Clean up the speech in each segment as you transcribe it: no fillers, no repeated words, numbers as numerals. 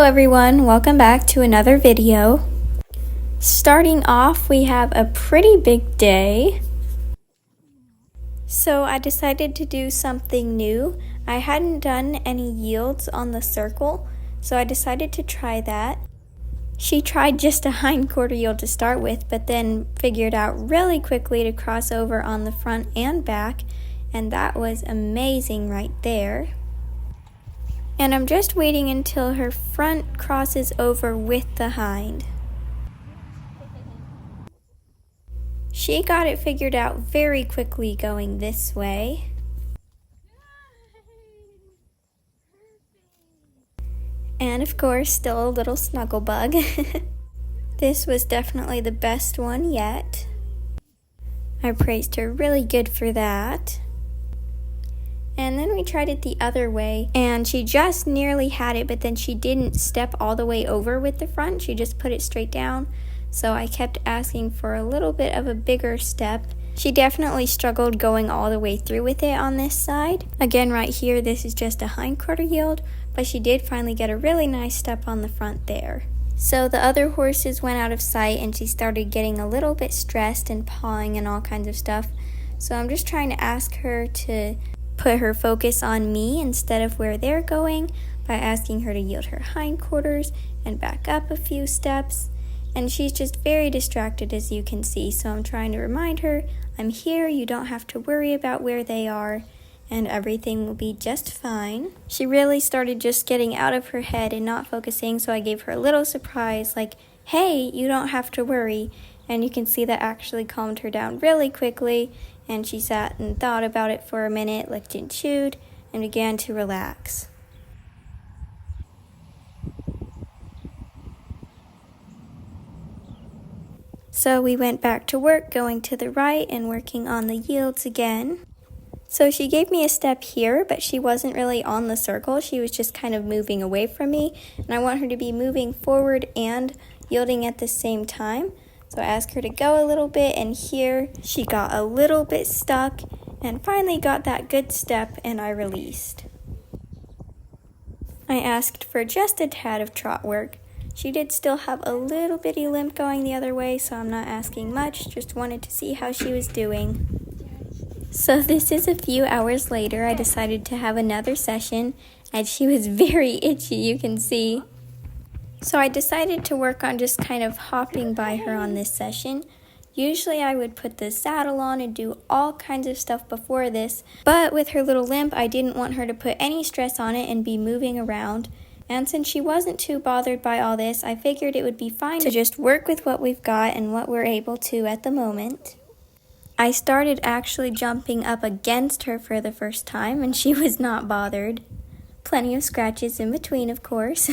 everyone, welcome back to another video. Starting off, we have a pretty big day. So I decided to do something new. I hadn't done any yields on the circle, so I decided to try that. She tried just a hind quarter yield to start with, but then figured out really quickly to cross over on the front and back, and that was amazing right there. And I'm just waiting until her front crosses over with the hind. She got it figured out very quickly going this way. And of course, still a little snuggle bug. This was definitely the best one yet. I praised her really good for that. And then we tried it the other way, and she just nearly had it, but then she didn't step all the way over with the front. She just put it straight down. So I kept asking for a little bit of a bigger step. She definitely struggled going all the way through with it on this side. Again, right here, this is just a hind quarter yield, but she did finally get a really nice step on the front there. So the other horses went out of sight, and she started getting a little bit stressed and pawing and all kinds of stuff. So I'm just trying to ask her to put her focus on me instead of where they're going by asking her to yield her hindquarters and back up a few steps. And she's just very distracted, as you can see, so I'm trying to remind her, I'm here, you don't have to worry about where they are, and everything will be just fine. She really started just getting out of her head and not focusing, so I gave her a little surprise, like, hey, you don't have to worry. And you can see that actually calmed her down really quickly, and she sat and thought about it for a minute, licked and chewed, and began to relax. So we went back to work, going to the right and working on the yields again. So she gave me a step here, but she wasn't really on the circle. She was just kind of moving away from me, and I want her to be moving forward and yielding at the same time. So I asked her to go a little bit, and here she got a little bit stuck and finally got that good step, and I released. I asked for just a tad of trot work. She did still have a little bitty limp going the other way, so I'm not asking much, just wanted to see how she was doing. So this is a few hours later. I decided to have another session, and she was very itchy, you can see. So I decided to work on just kind of hopping by her on this session. Usually I would put the saddle on and do all kinds of stuff before this, but with her little limp, I didn't want her to put any stress on it and be moving around. And since she wasn't too bothered by all this, I figured it would be fine to just work with what we've got and what we're able to at the moment. I started actually jumping up against her for the first time, and she was not bothered. Plenty of scratches in between, of course.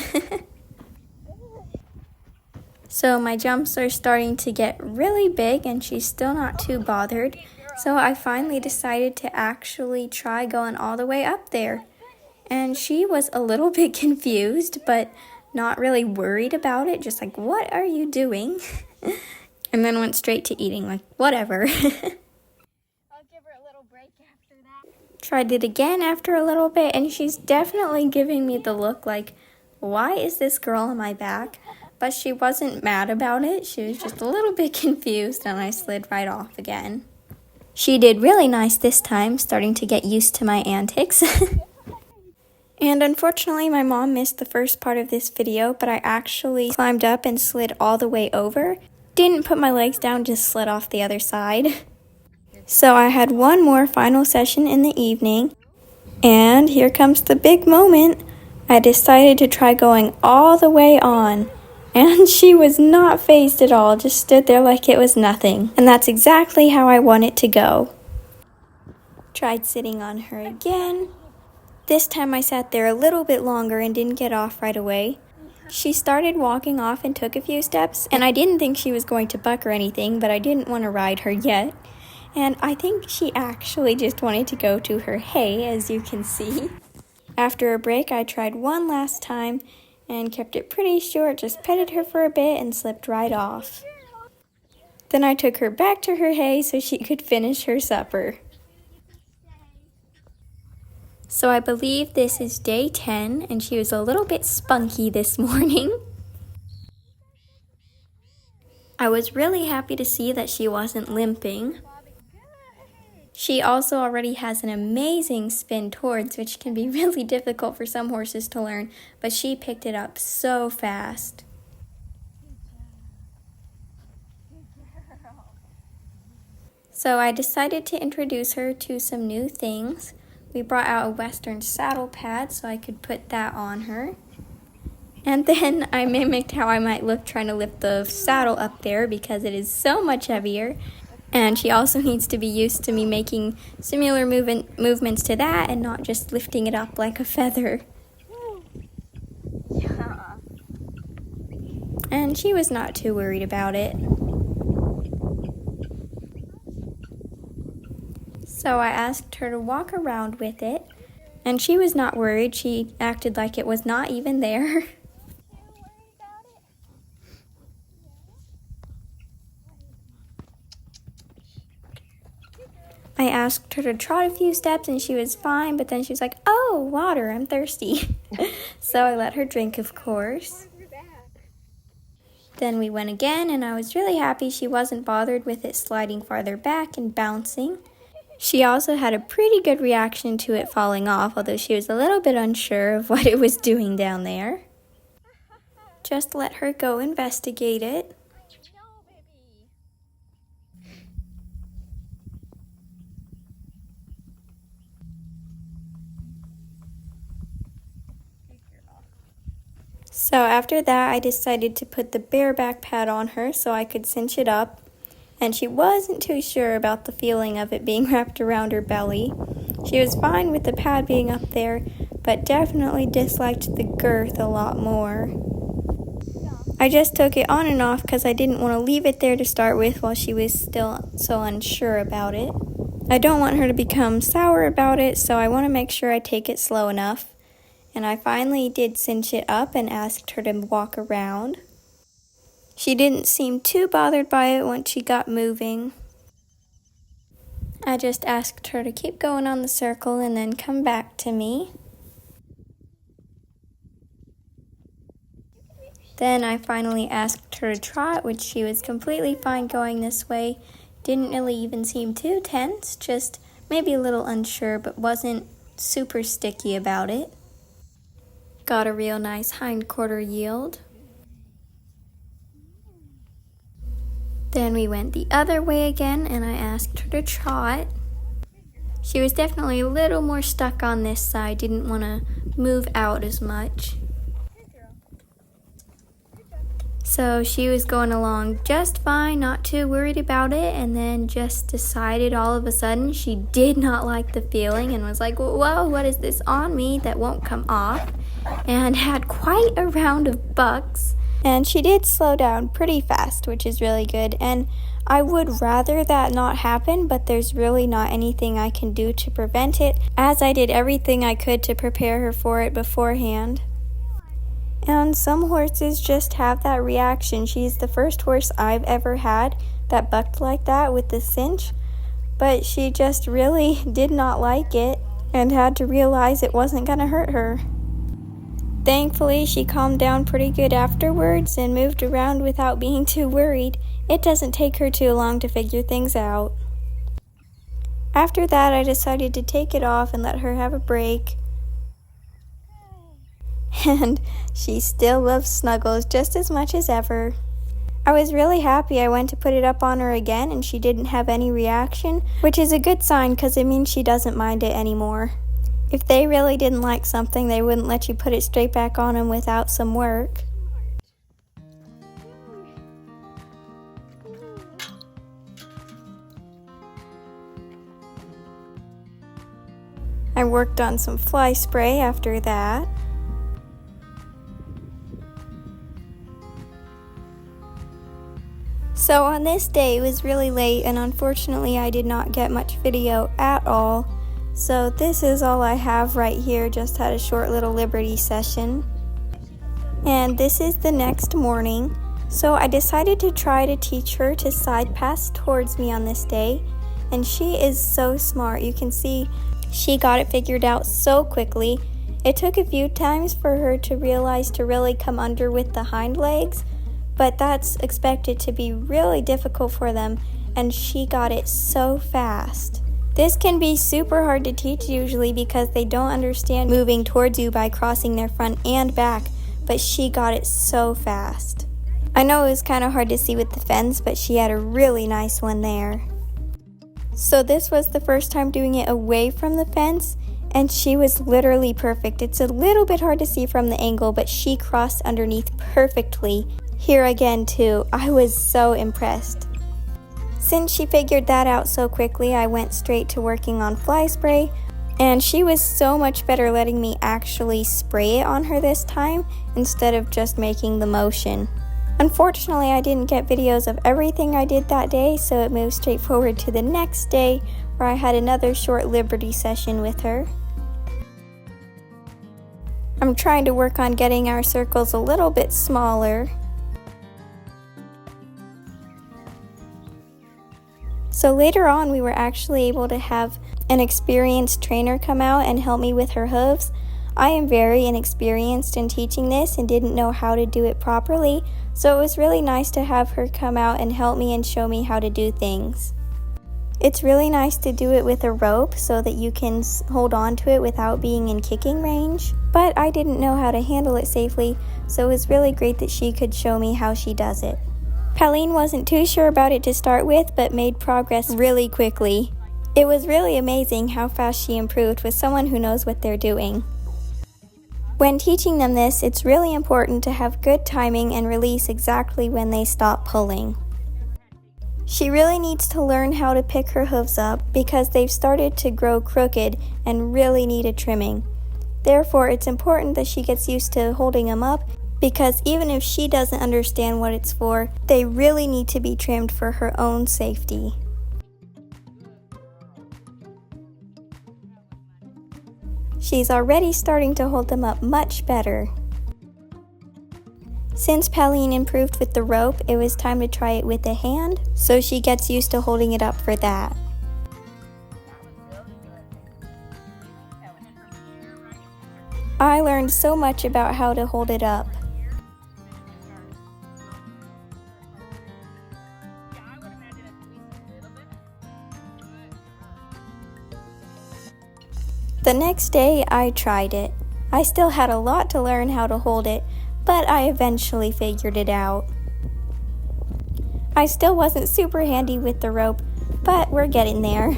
So my jumps are starting to get really big, and she's still not too bothered. So I finally decided to actually try going all the way up there. And she was a little bit confused, but not really worried about it. Just like, what are you doing? And then went straight to eating, like, whatever. I'll give her a little break after that. Tried it again after a little bit, and she's definitely giving me the look like, why is this girl on my back? But she wasn't mad about it. She was just a little bit confused, and I slid right off again. She did really nice this time, starting to get used to my antics. And unfortunately, my mom missed the first part of this video, but I actually climbed up and slid all the way over. Didn't put my legs down, just slid off the other side. So I had one more final session in the evening, and here comes the big moment. I decided to try going all the way on. And she was not fazed at all, just stood there like it was nothing. And that's exactly how I want it to go. Tried sitting on her again. This time I sat there a little bit longer and didn't get off right away. She started walking off and took a few steps, and I didn't think she was going to buck or anything, but I didn't want to ride her yet. And I think she actually just wanted to go to her hay, as you can see. After a break, I tried one last time, and kept it pretty short, just petted her for a bit and slipped right off. Then I took her back to her hay so she could finish her supper. So I believe this is day 10, and she was a little bit spunky this morning. I was really happy to see that she wasn't limping. She also already has an amazing spin towards, which can be really difficult for some horses to learn, but she picked it up so fast. So I decided to introduce her to some new things. We brought out a Western saddle pad so I could put that on her. And then I mimicked how I might look trying to lift the saddle up there because it is so much heavier. And she also needs to be used to me making similar movements to that and not just lifting it up like a feather. Yeah. And she was not too worried about it. So I asked her to walk around with it, and she was not worried. She acted like it was not even there. I asked her to trot a few steps and she was fine, but then she was like, "Oh, water, I'm thirsty." So I let her drink, of course. Then we went again, and I was really happy she wasn't bothered with it sliding farther back and bouncing. She also had a pretty good reaction to it falling off, although she was a little bit unsure of what it was doing down there. Just let her go investigate it. So after that, I decided to put the bareback pad on her so I could cinch it up, and she wasn't too sure about the feeling of it being wrapped around her belly. She was fine with the pad being up there, but definitely disliked the girth a lot more. I just took it on and off because I didn't want to leave it there to start with while she was still so unsure about it. I don't want her to become sour about it, so I want to make sure I take it slow enough. And I finally did cinch it up and asked her to walk around. She didn't seem too bothered by it once she got moving. I just asked her to keep going on the circle and then come back to me. Then I finally asked her to trot, which she was completely fine going this way. Didn't really even seem too tense, just maybe a little unsure, but wasn't super sticky about it. Got a real nice hind quarter yield. Then we went the other way again, and I asked her to trot. She was definitely a little more stuck on this side, didn't want to move out as much. So she was going along just fine, not too worried about it, and then just decided all of a sudden she did not like the feeling and was like, "Whoa, what is this on me that won't come off?" And had quite a round of bucks. And she did slow down pretty fast, which is really good. And I would rather that not happen, but there's really not anything I can do to prevent it, as I did everything I could to prepare her for it beforehand. And some horses just have that reaction. She's the first horse I've ever had that bucked like that with the cinch, but she just really did not like it and had to realize it wasn't going to hurt her. Thankfully, she calmed down pretty good afterwards and moved around without being too worried. It doesn't take her too long to figure things out. After that, I decided to take it off and let her have a break. And she still loves Snuggles just as much as ever. I was really happy I went to put it up on her again and she didn't have any reaction, which is a good sign because it means she doesn't mind it anymore. If they really didn't like something, they wouldn't let you put it straight back on them without some work. I worked on some fly spray after that. So on this day, it was really late, and unfortunately I did not get much video at all. So this is all I have right here, just had a short little Liberty session. And this is the next morning. So I decided to try to teach her to side pass towards me on this day. And she is so smart. You can see She got it figured out so quickly. It took a few times for her to realize to really come under with the hind legs, but that's expected to be really difficult for them, and she got it so fast. This can be super hard to teach usually because they don't understand moving towards you by crossing their front and back, but she got it so fast. I know it was kind of hard to see with the fence, but she had a really nice one there. So this was the first time doing it away from the fence, and she was literally perfect. It's a little bit hard to see from the angle, but she crossed underneath perfectly. Here again too, I was so impressed. Since she figured that out so quickly, I went straight to working on fly spray, and she was so much better letting me actually spray it on her this time instead of just making the motion. Unfortunately, I didn't get videos of everything I did that day, so it moved straight forward to the next day where I had another short Liberty session with her. I'm trying to work on getting our circles a little bit smaller. So later on, we were actually able to have an experienced trainer come out and help me with her hooves. I am very inexperienced in teaching this and didn't know how to do it properly, so it was really nice to have her come out and help me and show me how to do things. It's really nice to do it with a rope so that you can hold on to it without being in kicking range, but I didn't know how to handle it safely, so it was really great that she could show me how she does it. Pauline wasn't too sure about it to start with, but made progress really quickly. It was really amazing how fast she improved with someone who knows what they're doing. When teaching them this, it's really important to have good timing and release exactly when they stop pulling. She really needs to learn how to pick her hooves up because they've started to grow crooked and really need a trimming. Therefore, it's important that she gets used to holding them up because even if she doesn't understand what it's for, they really need to be trimmed for her own safety. She's already starting to hold them up much better. Since Pauline improved with the rope, it was time to try it with a hand, so she gets used to holding it up for that. I learned so much about how to hold it up. The next day, I tried it. I still had a lot to learn how to hold it, but I eventually figured it out. I still wasn't super handy with the rope, but we're getting there.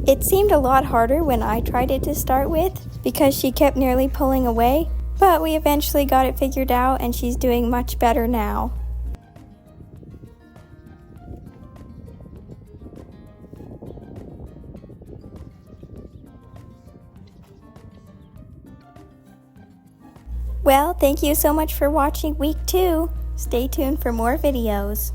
It seemed a lot harder when I tried it to start with because she kept nearly pulling away, but we eventually got it figured out and she's doing much better now. Well, thank you so much for watching week 2. Stay tuned for more videos.